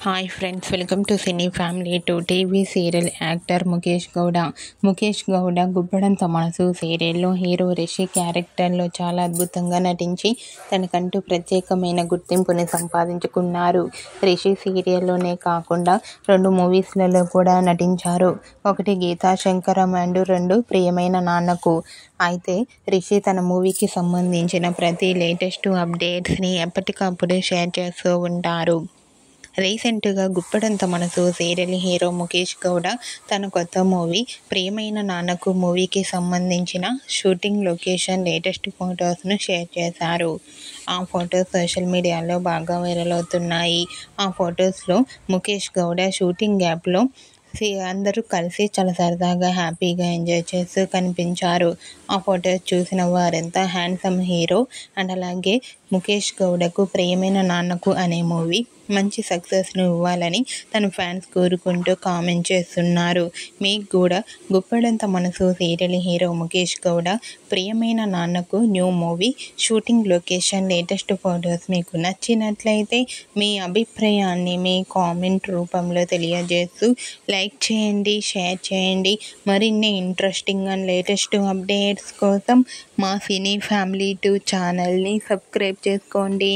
Hi friends, welcome to cine family to TV serial actor Mukesh Gowda Guppedantha Manasu సీరియల్లో hero Rishi క్యారెక్టర్లో చాలా అద్భుతంగా నటించి తనకంటూ ప్రత్యేకమైన గుర్తింపుని సంపాదించుకున్నారు. రిషి సీరియల్లోనే కాకుండా 2 మూవీస్లలో కూడా నటించారు. ఒకటి గీతా శంకరం అండ్ 2 ప్రియమైన నాన్నకు. అయితే రిషి తన మూవీకి సంబంధించిన ప్రతి లేటెస్ట్ అప్డేట్స్ని ఎప్పటికప్పుడు షేర్ చేస్తూ ఉంటారు. రీసెంట్గా గుప్పడంత మనసు సీరియల్ హీరో ముఖేష్ గౌడ తన కొత్త మూవీ ప్రియమైన నాన్నకు మూవీకి సంబంధించిన షూటింగ్ లొకేషన్ లేటెస్ట్ ఫొటోస్ను షేర్ చేశారు. ఆ ఫొటోస్ సోషల్ మీడియాలో బాగా వైరల్ అవుతున్నాయి. ఆ ఫొటోస్లో ముఖేష్ గౌడ షూటింగ్ గ్యాప్లో అందరూ కలిసి చాలా సరదాగా హ్యాపీగా ఎంజాయ్ చేస్తూ కనిపించారు. ఆ ఫొటోస్ చూసిన వారంతా హ్యాండ్సమ్ హీరో అండ్ అలాగే ముఖేష్ గౌడకు ప్రియమైన నాన్నకు అనే మూవీ మంచి సక్సెస్ను ఇవ్వాలని తన ఫ్యాన్స్ కోరుకుంటూ కామెంట్ చేస్తున్నారు. మీకు కూడా గుప్పడంత మనసు సీరియల్ హీరో ముఖేష్ గౌడ ప్రియమైన నాన్నకు new movie shooting location latest photos మీకు నచ్చినట్లయితే మీ అభిప్రాయాన్ని మీ కామెంట్ రూపంలో తెలియజేస్తూ లైక్ చేయండి, షేర్ చేయండి. మరిన్ని ఇంట్రెస్టింగ్ అండ్ లేటెస్ట్ అప్డేట్స్ కోసం మా సినీ ఫ్యామిలీ 2 ఛానల్ని సబ్స్క్రైబ్ చేసుకోండి.